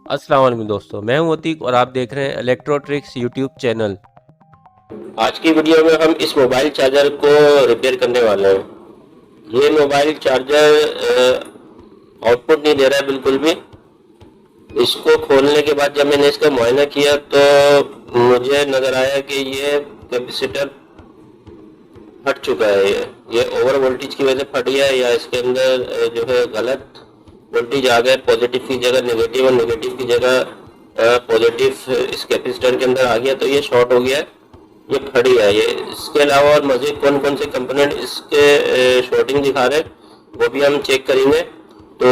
अस्सलाम वालेकुम दोस्तों, मैं हूं अतीक और आप देख रहे हैं इलेक्ट्रो ट्रिक्स यूट्यूब चैनल। आज की वीडियो में हम इस मोबाइल चार्जर को रिपेयर करने वाले हैं। ये मोबाइल चार्जर आउटपुट नहीं दे रहा है बिल्कुल भी। इसको खोलने के बाद जब मैंने इसका मुआयना किया तो मुझे नज़र आया कि ये कैपेसिटर फट चुका है। ये ओवर वोल्टेज की वजह से फट गया है, या इसके अंदर जो है गलत वोल्टेज आ गया, पॉजिटिव की जगह नेगेटिव और नेगेटिव की जगह पॉजिटिव इस कैपेसिटर के अंदर आ गया, तो ये शॉर्ट हो गया है, ये फट गया है। ये इसके अलावा और मज़ीद कौन कौन से कंपोनेंट इसके शॉर्टिंग दिखा रहे हैं वो भी हम चेक करेंगे। तो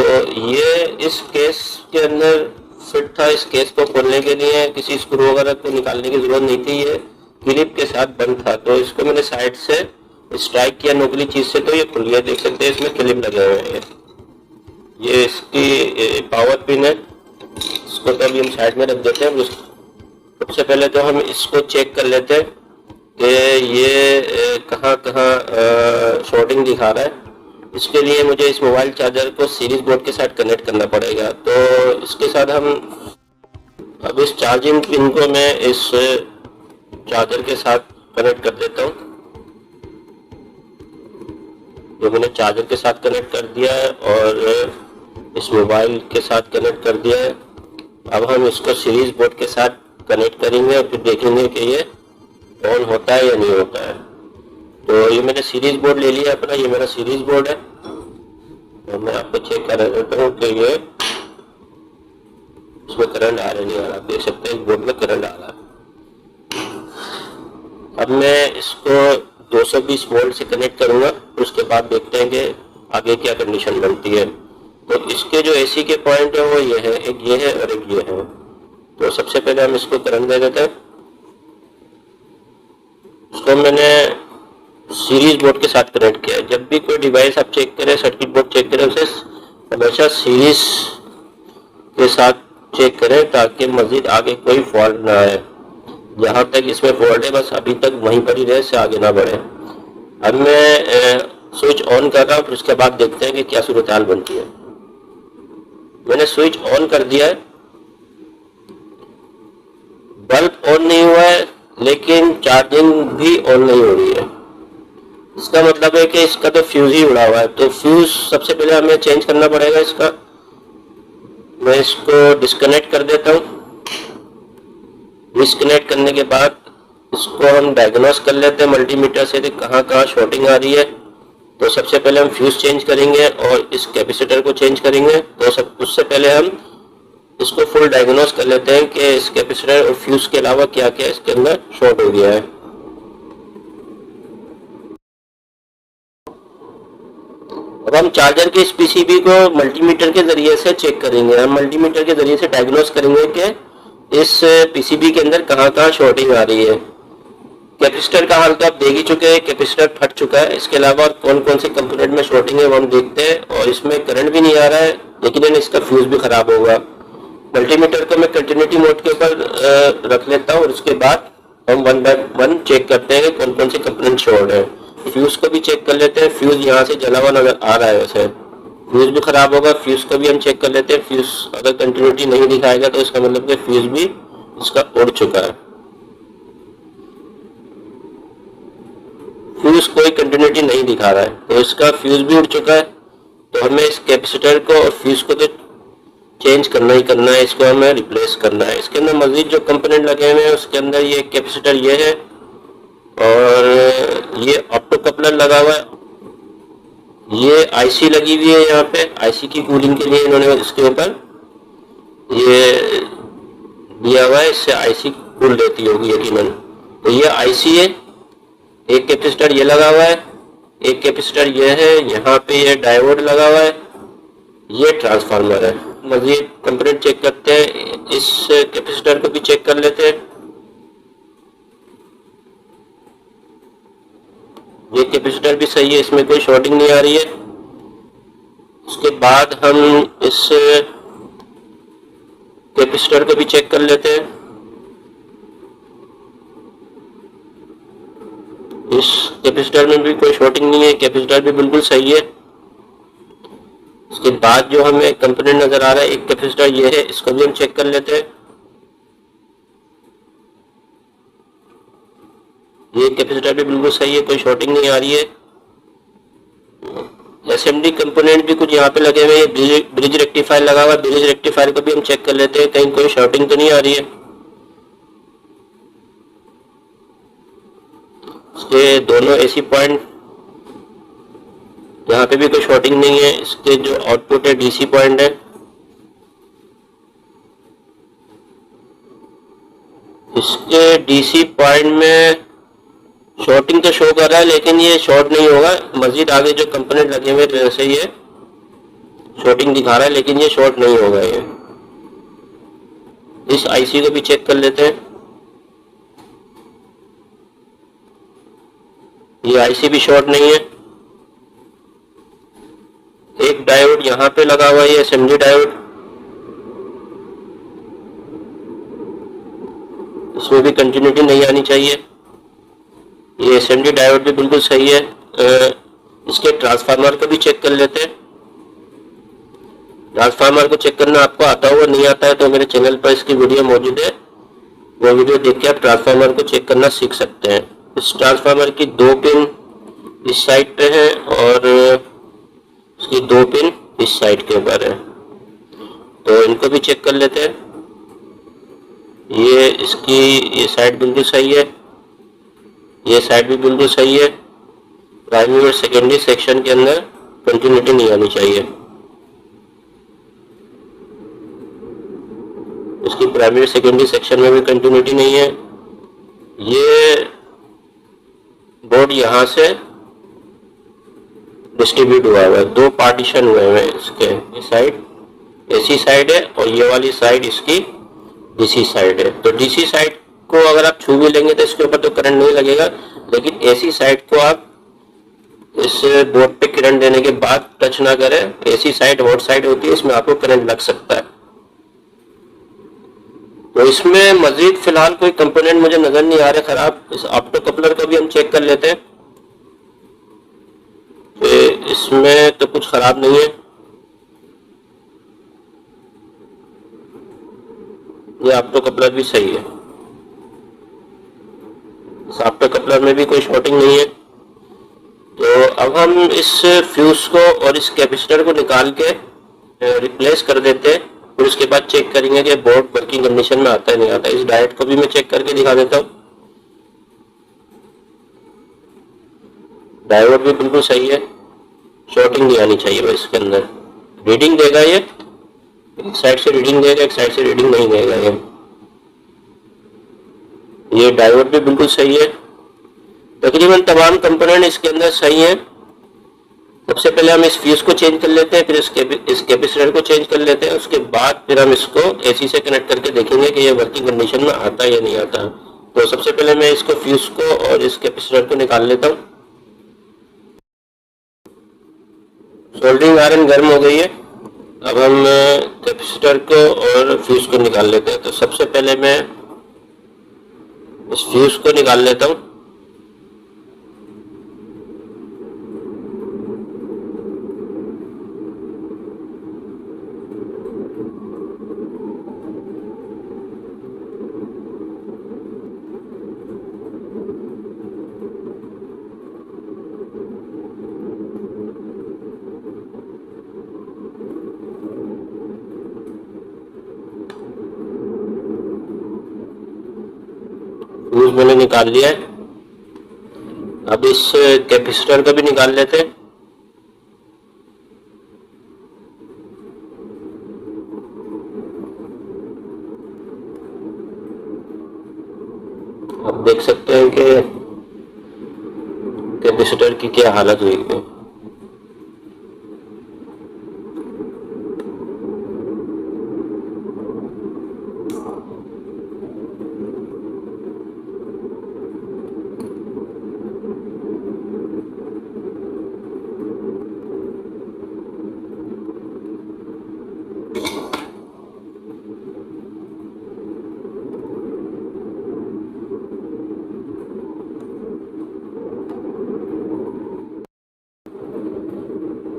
ये इस केस के अंदर फिट था। इस केस को खोलने के लिए किसी स्क्रू वगैरह को निकालने की जरूरत नहीं थी, ये क्लिप के साथ बंद था। तो इसको मैंने साइड से स्ट्राइक किया नोकली चीज से, तो ये खुल गया। देख सकते हैं इसमें क्लिप लगे हुए हैं। ये इसकी पावर पिन है। इसको तो अभी हम साइड में रख देते हैं। सबसे पहले तो हम इसको चेक कर लेते हैं कि ये कहाँ कहाँ शॉर्टिंग दिखा रहा है। इसके लिए मुझे इस मोबाइल चार्जर को सीरीज बोर्ड के साथ कनेक्ट करना पड़ेगा। तो इसके साथ हम अब इस चार्जिंग पिन को मैं इस चार्जर के साथ कनेक्ट कर देता हूँ। जो मैंने चार्जर के साथ कनेक्ट कर दिया है और इस मोबाइल के साथ कनेक्ट कर दिया है। अब हम इसको सीरीज बोर्ड के साथ कनेक्ट करेंगे और फिर देखेंगे कि ये ऑन होता है या नहीं होता है। तो ये मैंने सीरीज बोर्ड ले लिया अपना, ये मेरा सीरीज बोर्ड है। तो मैं आपको चेक कर देता हूँ कि ये इसमें करंट आ रहा नहीं आ रहा। देख सकते हैं इस बोर्ड में करंट आ रहा है। अब मैं इसको 220 वोल्ट से कनेक्ट करूंगा, उसके बाद देखते हैं कि आगे क्या कंडीशन बनती है। तो इसके जो एसी के पॉइंट है वो ये है, एक ये है और एक ये है। तो सबसे पहले हम इसको करंट दे देते हैं। इसको मैंने सीरीज बोर्ड के साथ कनेक्ट किया है। जब भी कोई डिवाइस आप चेक करें, सर्किट बोर्ड चेक करें, उसे हमेशा सीरीज के साथ चेक करें ताकि मजीद आगे कोई फॉल्ट ना आए। जहाँ तक इसमें फॉल्ट है बस अभी तक वहीं पर ही रहे, से आगे ना बढ़े। अब मैं स्विच ऑन कर रहा हूँ, फिर उसके बाद देखते हैं कि क्या सूरत हाल बनती है। मैंने स्विच ऑन कर दिया है। बल्ब ऑन नहीं हुआ है लेकिन चार्जिंग भी ऑन नहीं हो रही है। इसका मतलब है कि इसका तो फ्यूज ही उड़ा हुआ है। तो फ्यूज सबसे पहले हमें चेंज करना पड़ेगा इसका। मैं इसको डिस्कनेक्ट कर देता हूँ। डिस्कनेक्ट करने के बाद इसको हम डायग्नोस कर लेते हैं मल्टीमीटर से कहाँ कहाँ शॉर्टिंग आ रही है। तो सबसे पहले हम फ्यूज चेंज करेंगे और इस कैपेसिटर को चेंज करेंगे। तो सब उससे पहले हम इसको फुल डायग्नोस कर लेते हैं कि इस कैपेसिटर और फ्यूज के अलावा क्या क्या इसके अंदर शॉर्ट हो गया है। अब हम चार्जर के इस पीसीबी को मल्टीमीटर के जरिए से चेक करेंगे। हम मल्टीमीटर के जरिए से डायग्नोस करेंगे कि इस पीसीबी के अंदर कहाँ कहाँ शॉर्टिंग आ रही है। कैपेसिटर का हाल तो आप देख ही चुके हैं, कैपेसिटर फट चुका है। इसके अलावा कौन कौन से कंपोनेंट में शॉर्टिंग है वो हम देखते हैं। और इसमें करंट भी नहीं आ रहा है, लेकिन इसका फ्यूज भी खराब होगा। मल्टीमीटर को मैं कंटिन्यूटी मोड के ऊपर रख लेता हूँ और उसके बाद हम वन बाय वन चेक करते हैं कि कौन कौन से कंपोनेंट शॉर्ट है। फ्यूज को भी चेक कर लेते हैं। फ्यूज यहाँ से जला हुआ नजर आ रहा है, वैसे फ्यूज भी खराब होगा। फ्यूज को भी हम चेक कर लेते हैं। फ्यूज अगर कंटिन्यूटी नहीं दिखाएगा तो इसका मतलब कि फ्यूज भी इसका उड़ चुका है। फ्यूज कोई कंटिन्यूटी नहीं दिखा रहा है, तो इसका फ्यूज भी उड़ चुका है। तो हमें इस कैपेसिटर को और फ्यूज को तो चेंज करना ही करना है, इसको हमें रिप्लेस करना है। इसके अंदर मजीद जो कंपोनेंट लगे हुए हैं उसके अंदर ये कैपेसिटर ये है और ये ऑप्टो कपलर लगा हुआ है। ये आईसी लगी हुई है यहाँ पे, आईसी की कूलिंग के लिए इन्होंने इसके ऊपर ये दिया हुआ है। इससे आईसी कूल देती होगी यकीनन। तो ये आईसी है। एक कैपेसिटर ये लगा हुआ है, एक कैपेसिटर ये है, यहाँ पे ये डायोड लगा हुआ है, ये ट्रांसफार्मर है। मजीद कंपोनेंट चेक करते हैं। इस कैपेसिटर को भी चेक कर लेते हैं। ये कैपेसिटर भी सही है, इसमें कोई शॉर्टिंग नहीं आ रही है। उसके बाद हम इस कैपेसिटर को भी चेक कर लेते हैं। इस कैपेसिटर में भी कोई शॉर्टिंग नहीं है, कैपेसिटर भी बिल्कुल सही है। उसके बाद जो हमें कंपोनेंट नजर आ रहा है एक कैपेसिटर ये है, इसको भी हम चेक कर लेते हैं। ये कैपेसिटर भी बिल्कुल सही है, कोई शॉर्टिंग नहीं आ रही है। एसएमडी कंपोनेंट भी कुछ यहाँ पे लगे हुए हैं, ब्रिज रेक्टिफायर लगा हुआ है, ब्रिज रेक्टिफायर को भी हम चेक कर लेते हैं, कहीं कोई शॉर्टिंग तो नहीं आ रही है। इसके दोनों एसी पॉइंट, यहाँ पे भी कोई शॉर्टिंग नहीं है। इसके जो आउटपुट है डीसी पॉइंट है, इसके डीसी पॉइंट में शॉर्टिंग तो शो कर रहा है, लेकिन ये शॉर्ट नहीं होगा। मजीद आगे जो कंपोनेंट लगे हुए वैसे ही है, शॉर्टिंग दिखा रहा है लेकिन ये शॉर्ट नहीं होगा। ये इस आईसी को भी चेक कर लेते हैं। ये आईसी भी शॉर्ट नहीं है। एक डायोड यहाँ पे लगा हुआ है, ये एसएमडी डायोड, इसमें भी कंटिन्यूटी नहीं आनी चाहिए। ये एसएमडी डायोड भी बिल्कुल सही है। इसके ट्रांसफार्मर को भी चेक कर लेते हैं। ट्रांसफार्मर को चेक करना आपको आता हो, नहीं आता है तो मेरे चैनल पर इसकी वीडियो मौजूद है, वो वीडियो देख के आप ट्रांसफार्मर को चेक करना सीख सकते हैं। इस ट्रांसफार्मर की 2 पिन इस साइड पे है और इसकी 2 पिन इस साइड के ऊपर है, तो इनको भी चेक कर लेते हैं। ये साइड बिल्कुल सही है, ये साइड भी बिल्कुल सही है। प्राइमरी और सेकेंडरी सेक्शन के अंदर कंटिन्यूटी नहीं आनी चाहिए। इसकी प्राइमरी सेकेंडरी सेक्शन में भी कंटिन्यूटी नहीं है। ये बोर्ड यहाँ से डिस्ट्रीब्यूट हुआ है, 2 पार्टीशन हुए हैं इसके। ये साइड एसी साइड है और ये वाली साइड इसकी डीसी साइड है। तो डीसी साइड को अगर आप छू भी लेंगे तो इसके ऊपर तो करंट नहीं लगेगा, लेकिन एसी साइड को आप इस बोर्ड पे करंट देने के बाद टच ना करें। एसी साइड हॉट साइड होती है, इसमें आपको करंट लग सकता है। तो इसमें मजीद फिलहाल कोई कंपोनेंट मुझे नजर नहीं आ रहे खराब। इस ऑप्टो कपलर को भी हम चेक कर लेते हैं, तो इसमें तो कुछ खराब नहीं है। ये ऑप्टो कपलर भी सही है, ऑप्टो कपलर में भी कोई शॉर्टिंग नहीं है। तो अब हम इस फ्यूज को और इस कैपेसिटर को निकाल के रिप्लेस कर देते हैं, फिर उसके बाद चेक करेंगे कि बोर्ड वर्किंग कंडीशन में आता है नहीं आता। इस डायोड को भी मैं चेक करके दिखा देता हूँ। डायोड भी बिल्कुल सही है, शॉर्टिंग नहीं आनी चाहिए बस इसके अंदर। रीडिंग देगा ये, एक साइड से रीडिंग देगा, एक साइड से रीडिंग नहीं देगा। ये डायोड भी बिल्कुल सही है। तकरीबन तमाम कंपोनेंट इसके अंदर सही है। सबसे पहले हम इस फ्यूज को चेंज कर लेते हैं, फिर इस कैपेसिटर को चेंज कर लेते हैं, उसके बाद फिर हम इसको एसी से कनेक्ट करके देखेंगे कि ये वर्किंग कंडीशन में आता है या नहीं आता। तो सबसे पहले मैं इसको फ्यूज को और इस कैपेसिटर को निकाल लेता हूँ। सोल्डरिंग आयरन गर्म हो गई है। अब हम कैपेसिटर को और फ्यूज को निकाल लेते हैं। तो सबसे पहले मैं इस फ्यूज को निकाल लेता हूँ। फ्यूज मैंने निकाल लिया है। अब इस कैपेसिटर को भी निकाल लेते हैं। अब देख सकते हैं कि कैपेसिटर की क्या हालत हुई है।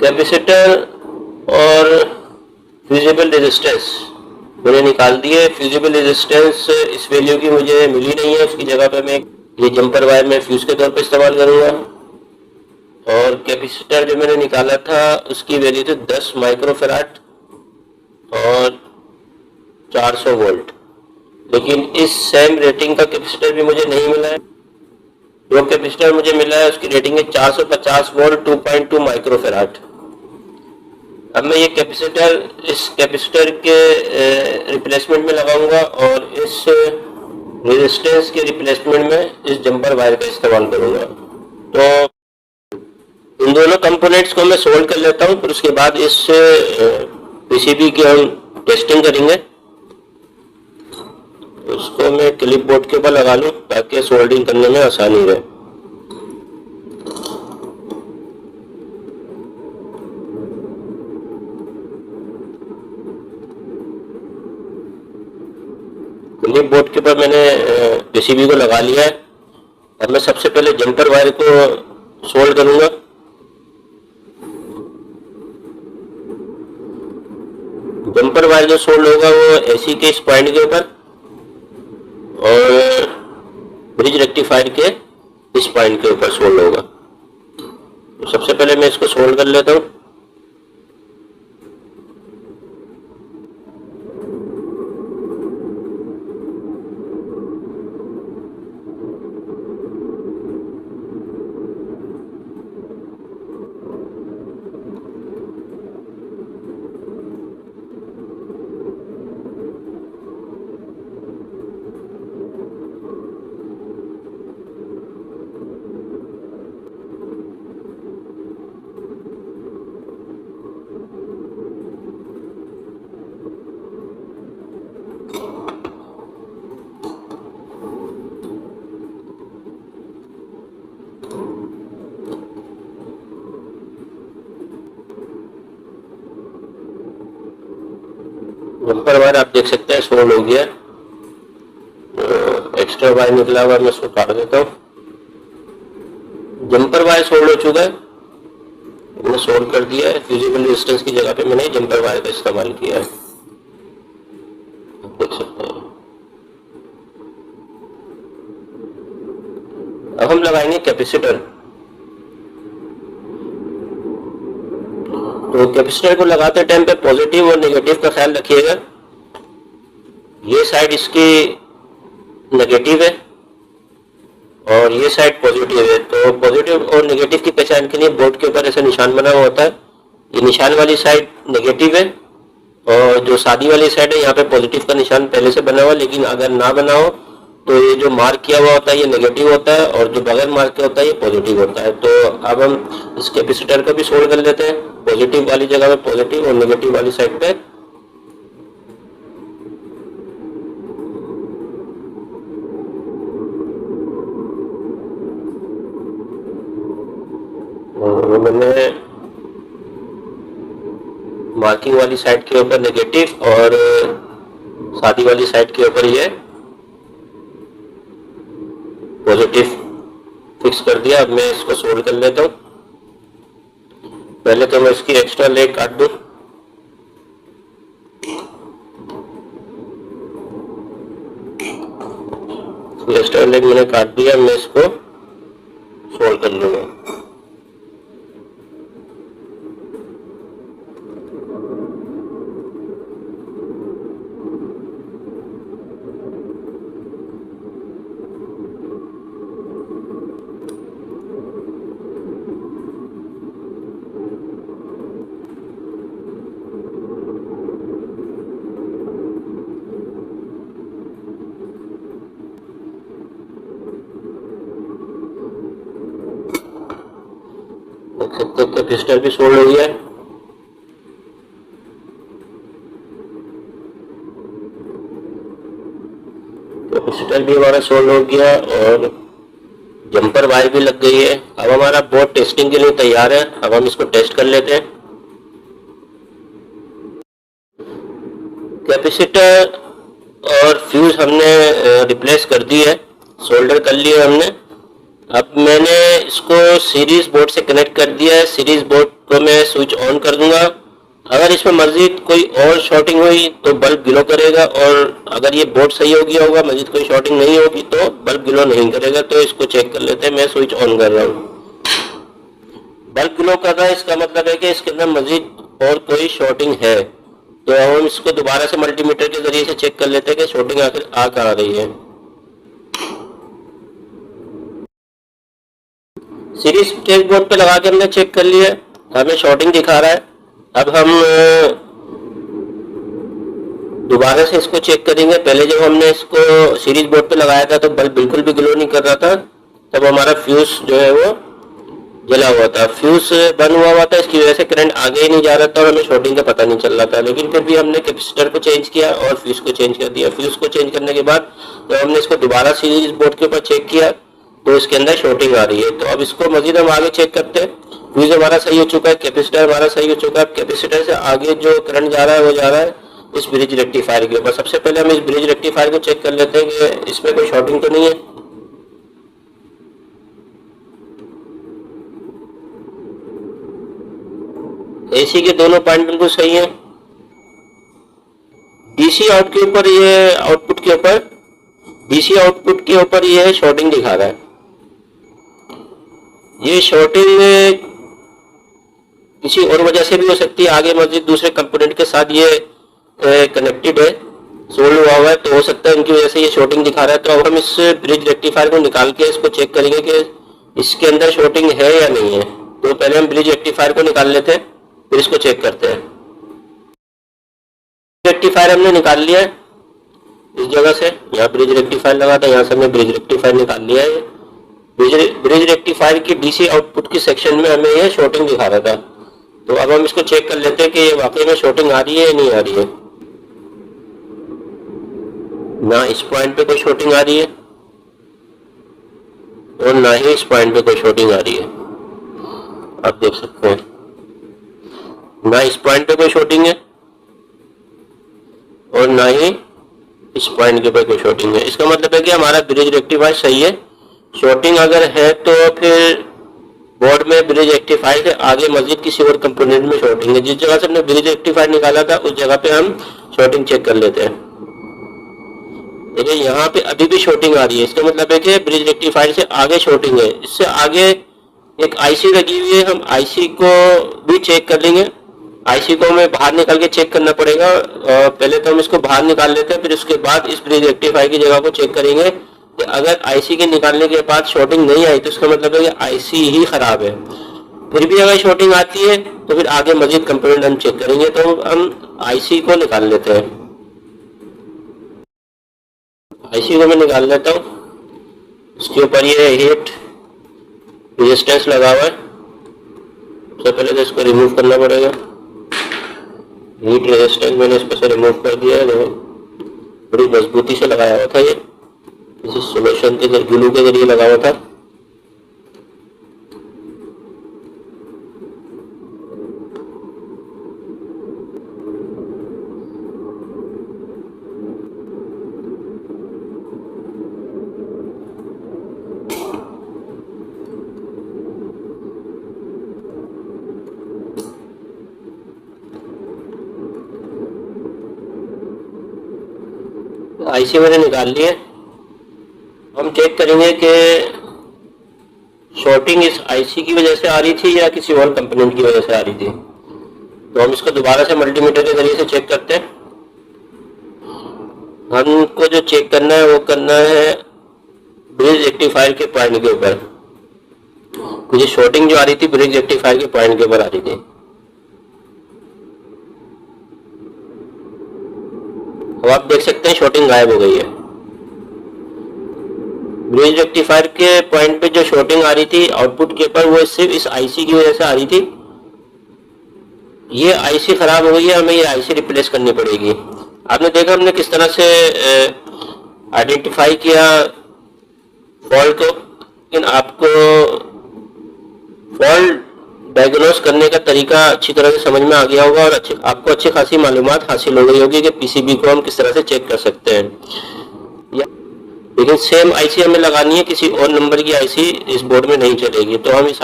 कैपेसिटर और फ्यूजिबल रेजिस्टेंस मैंने निकाल दिए। फ्यूजिबल रेजिस्टेंस इस वैल्यू की मुझे मिली नहीं है, उसकी जगह पे मैं ये जंपर वायर में फ्यूज के तौर पे इस्तेमाल करूँगा। और कैपेसिटर जो मैंने निकाला था उसकी वैल्यू थी 10 माइक्रोफैराड और 400 वोल्ट, लेकिन इस सेम रेटिंग का कैपेसिटर भी मुझे नहीं मिला है। जो कैपेसिटर मुझे मिला है उसकी रेटिंग है 450 वोल्ट 2.2 माइक्रोफैराड। अब मैं ये कैपेसिटर इस कैपेसिटर के रिप्लेसमेंट में लगाऊंगा और इस रेजिस्टेंस के रिप्लेसमेंट में इस जंपर वायर का इस्तेमाल करूंगा। तो इन दोनों कंपोनेंट्स को मैं सोल्ड कर लेता हूं, फिर उसके बाद इस पीसीबी की हम टेस्टिंग करेंगे। उसको मैं क्लिप बोर्ड के ऊपर लगा लूं ताकि सोल्डिंग करने में आसानी रहे। क्लिप बोर्ड के ऊपर मैंने पीसीबी को लगा लिया है। अब मैं सबसे पहले जंपर वायर को सोल्ड करूंगा। जंपर वायर जो सोल्ड होगा वो एसी के इस पॉइंट के ऊपर और ब्रिज रेक्टिफायर के इस पॉइंट के ऊपर सोल्ड होगा। तो सबसे पहले मैं इसको सोल्ड कर लेता हूँ। जंपर वायर आप देख सकते हैं सोल्ड हो गया। एक्स्ट्रा वायर निकला हुआ मैं इसको काट देता हूँ। जंपर वायर सोल्ड हो चुका है, मैंने सोल्ड कर दिया है। फ्यूजिबल रेजिस्टेंस की जगह पे मैंने जंपर वायर का इस्तेमाल किया है, देख सकते हैं। अब हम लगाएंगे कैपेसिटर। तो कैपेसिटर को लगाते टाइम पे पॉजिटिव और नेगेटिव का ख्याल रखिएगा। ये साइड इसकी नेगेटिव है और ये साइड पॉजिटिव है। तो पॉजिटिव और नेगेटिव की पहचान के लिए बोर्ड के ऊपर ऐसा निशान बना हुआ होता है। ये निशान वाली साइड नेगेटिव है और जो सादी वाली साइड है यहाँ पे पॉजिटिव का निशान पहले से बना हुआ, लेकिन अगर ना बना हो तो ये जो मार्क किया हुआ होता है ये नेगेटिव होता है और जो बगैर मार्क किया होता है ये पॉजिटिव होता है। तो अब हम इस कैपेसिटर को भी सोल्ड कर लेते हैं। पॉजिटिव वाली जगह पे पॉजिटिव और नेगेटिव वाली साइड पे मैंने मार्किंग वाली साइड के ऊपर नेगेटिव और सादी वाली साइड के ऊपर ये पॉजिटिव फिक्स कर दिया। अब मैं इसको सोल्ड कर लेता हूँ। पहले तो मैं इसकी एक्स्ट्रा लेग काट दूं। एक्स्ट्रा लेग मैंने काट दिया, मैं इसको सोल्ड कर लूंगा। देख सकते हो कैपेसिटर भी सोल्ड हो गया है। कैपेसिटर भी हमारा सोल्ड हो गया और जंपर वायर भी लग गई है। अब हमारा बोर्ड टेस्टिंग के लिए तैयार है। अब हम इसको टेस्ट कर लेते हैं। कैपेसिटर और फ्यूज हमने रिप्लेस कर दी है, सोल्डर कर लिया हमने। अब मैंने इसको सीरीज बोर्ड से कनेक्ट कर दिया है। सीरीज बोर्ड को मैं स्विच ऑन कर दूंगा अगर इसमें मजीद कोई और शॉर्टिंग हुई तो बल्ब ग्लो करेगा, और अगर ये बोर्ड सही हो गया होगा, मजीद कोई शॉर्टिंग नहीं होगी तो बल्ब ग्लो नहीं करेगा। तो इसको चेक कर लेते हैं। मैं स्विच ऑन कर रहा हूँ, बल्ब ग्लो कर रहा है, इसका मतलब है कि इसके अंदर मजीद और कोई शॉर्टिंग है। तो हम इसको दोबारा से मल्टीमीटर के जरिए से चेक कर लेते हैं कि शॉर्टिंग आखिर आ कहाँ रही है। सीरीज टेस्ट बोर्ड पे लगा के हमने चेक कर लिया, हमें शॉर्टिंग दिखा रहा है। अब हम दोबारा से इसको चेक करेंगे। पहले जब हमने इसको सीरीज बोर्ड पे लगाया था तो बल्ब बिल्कुल भी ग्लो नहीं कर रहा था, तब हमारा फ्यूज जो है वो जला हुआ था, फ्यूज बंद हुआ था, इसकी वजह से करंट आगे ही नहीं जा रहा था और हमें शॉर्टिंग का पता नहीं चल रहा था। लेकिन फिर भी हमने कैपेसिटर को चेंज किया और फ्यूज को चेंज कर दिया। फ्यूज को चेंज करने के बाद जब हमने इसको दोबारा सीरीज बोर्ड के ऊपर चेक किया तो इसके अंदर शॉर्टिंग आ रही है। तो अब इसको मजीद हम आगे चेक करते हैं। फ्यूज हमारा सही हो चुका है, कैपेसिटर हमारा सही हो चुका है। कैपेसिटर से आगे जो करंट जा रहा है वो जा रहा है इस ब्रिज रेक्टिफायर के ऊपर। सबसे पहले हम इस ब्रिज रेक्टिफायर को चेक कर लेते हैं कि इसमें कोई शॉर्टिंग तो नहीं है। एसी के दोनों पॉइंट बिल्कुल सही है। डीसी आउट के ऊपर ये आउटपुट के ऊपर डीसी आउटपुट के ऊपर ये शॉर्टिंग दिखा रहा है। ये शॉर्टिंग किसी और वजह से भी हो सकती है, आगे मजीद दूसरे कंपोनेंट के साथ ये कनेक्टेड है, सोल्ड हुआ है, तो हो सकता है इनकी वजह से ये शॉर्टिंग दिखा रहा है। तो अब हम इस ब्रिज रेक्टिफायर को निकाल के इसको चेक करेंगे कि इसके अंदर शॉर्टिंग है या नहीं है। तो पहले हम ब्रिज रेक्टिफायर को निकाल लेते हैं, फिर इसको चेक करते हैं। रेक्टिफायर हमने निकाल लिया है इस जगह से, यहाँ ब्रिज रेक्टिफायर लगा था, यहाँ से हमने ब्रिज रेक्टिफायर निकाल लिया है। ब्रिज रेक्टिफायर की डीसी आउटपुट की सेक्शन में हमें यह शॉर्टिंग दिखा रहा था। तो अब हम इसको चेक कर लेते हैं कि ये वाकई में शॉर्टिंग आ रही है या नहीं आ रही है। ना इस पॉइंट पे कोई शॉर्टिंग आ रही है और ना ही इस पॉइंट पे कोई शॉर्टिंग आ रही है। आप देख सकते हैं, ना इस पॉइंट पे कोई शॉर्टिंग है और ना ही इस पॉइंट के ऊपर कोई शॉर्टिंग है। इसका मतलब है कि हमारा ब्रिज रेक्टिफायर सही है। शॉर्टिंग अगर है तो फिर बोर्ड में ब्रिज रेक्टिफायर से आगे मजीद किसी और कंपोनेंट में शॉर्टिंग है। जिस जगह से हमने ब्रिज रेक्टिफायर निकाला था उस जगह पे हम शॉर्टिंग चेक कर लेते हैं। देखिए यहाँ पे अभी भी शॉर्टिंग आ रही है, इसका मतलब है कि ब्रिज रेक्टिफायर से आगे शॉर्टिंग है। इससे आगे एक आईसी लगी हुई है, हम आईसी को भी चेक कर लेंगे। आईसी को हमें बाहर निकाल के चेक करना पड़ेगा। पहले तो हम इसको बाहर निकाल लेते हैं, फिर उसके बाद इस ब्रिज रेक्टिफायर की जगह को चेक करेंगे कि अगर आईसी के निकालने के बाद शॉर्टिंग नहीं आई तो इसका मतलब है कि आईसी ही खराब है। फिर भी अगर शॉर्टिंग आती है तो फिर आगे मजीद कंपोनेंट हम चेक करेंगे। तो हम आईसी को निकाल लेते हैं। आईसी को मैं निकाल लेता हूँ। इसके ऊपर ये हीट रेजिस्टेंस लगा हुआ है, सबसे पहले तो इसको रिमूव करना पड़ेगा। हीट रेजिस्टेंस मैंने इसको से रिमूव कर दिया है। बड़ी मजबूती से लगाया हुआ था, ये किसी सोल्यूशन के ग्लू के जरिए लगा हुआ था। आईसी मैंने निकाल ली है। हम चेक करेंगे कि शॉर्टिंग इस आईसी की वजह से आ रही थी या किसी और कंपोनेंट की वजह से आ रही थी। तो हम इसको दोबारा से मल्टीमीटर के जरिए से चेक करते हैं। हमको जो चेक करना है वो करना है ब्रिज रेक्टिफायर के पॉइंट के ऊपर। मुझे शॉर्टिंग जो आ रही थी ब्रिज रेक्टिफायर के पॉइंट के ऊपर आ रही थी। अब आप देख सकते हैं शॉर्टिंग गायब हो गई है। ब्रिज रेक्टिफायर के पॉइंट पे जो शॉर्टिंग आ रही थी आउटपुट के ऊपर, वो सिर्फ इस आईसी की वजह से आ रही थी। ये आईसी खराब हो गई है, हमें ये आईसी रिप्लेस करनी पड़ेगी। आपने देखा हमने किस तरह से आइडेंटिफाई किया फॉल्ट को, लेकिन आपको फॉल्ट डायग्नोस करने का तरीका अच्छी तरह से समझ में आ गया होगा और आपको अच्छी खासी मालूमात हासिल हो गई होगी कि पीसीबी को हम किस तरह से चेक कर सकते हैं। लेकिन सेम आईसी हमें लगानी है, किसी और नंबर की आईसी इस बोर्ड में नहीं चलेगी। तो हम इस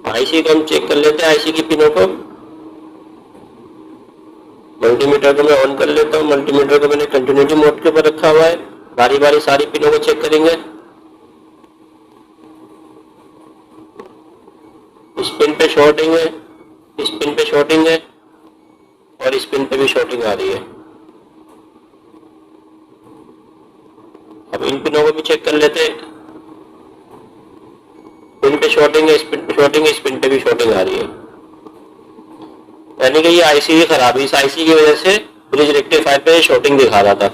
आईसी को हम चेक कर लेते हैं, आईसी की पिनों को। मल्टीमीटर को मैं ऑन कर लेता हूँ। मल्टीमीटर को मैंने कंटिन्यूटी मोड के ऊपर रखा हुआ है। बारी बारी सारी पिनों को चेक करेंगे। इस पिन पे शॉर्टिंग है, इस पिन पे शॉर्टिंग है और इस पिन पे भी शॉर्टिंग आ रही है। अब इन पिनों को भी चेक कर लेते हैं। पिन पे शॉर्टिंग है, इस पिन पे शॉर्टिंग है, इस पिन पे भी शॉर्टिंग आ रही है। यानी कि ये आईसी ही खराब है। इस आईसी की वजह से ब्रिज रेक्टिफायर पे शॉर्टिंग दिखा रहा था।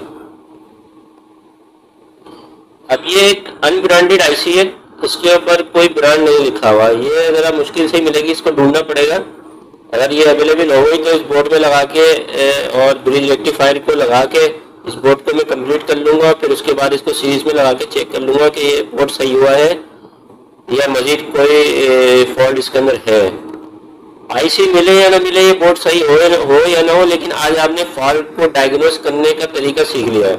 अब ये एक अनब्रांडेड आईसी है, इसके ऊपर कोई ब्रांड नहीं लिखा हुआ। ये जरा मुश्किल से मिलेगी, इसको ढूंढना पड़ेगा। अगर ये अवेलेबल हो गई तो इस बोर्ड में लगा के और ब्रिज रेक्टिफायर को लगा के इस बोर्ड को मैं कंप्लीट कर लूंगा। फिर उसके बाद इसको सीरीज में लगा के चेक कर लूंगा कि ये बोर्ड सही हुआ है या मजीद कोई फॉल्ट इसके अंदर है। आईसी मिले या ना मिले, ये बोर्ड सही हो या ना हो, लेकिन आज आपने फॉल्ट को डायग्नोस करने का तरीका सीख लिया है।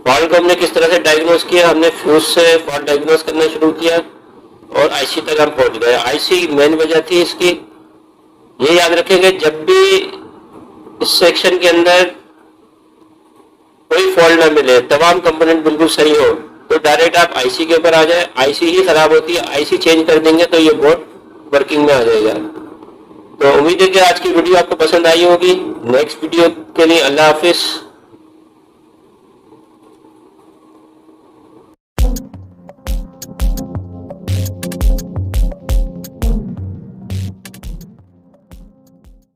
फॉल्ट को हमने किस तरह से डायग्नोस किया, हमने फ्यूज से फॉल्ट डायग्नोस करना शुरू किया और आईसी तक हम पहुंच गए। आईसी मेन वजह थी इसकी। ये याद रखेंगे, जब भी इस सेक्शन के अंदर कोई फॉल्ट ना मिले, तमाम कंपोनेंट बिल्कुल सही हो, तो डायरेक्ट आप आईसी के ऊपर आ जाए। आईसी ही खराब होती है, आईसी चेंज कर देंगे तो ये बोर्ड वर्किंग में आ जाएगा। तो उम्मीद है कि आज की वीडियो आपको पसंद आई होगी। नेक्स्ट वीडियो के लिए अल्लाह हाफिज।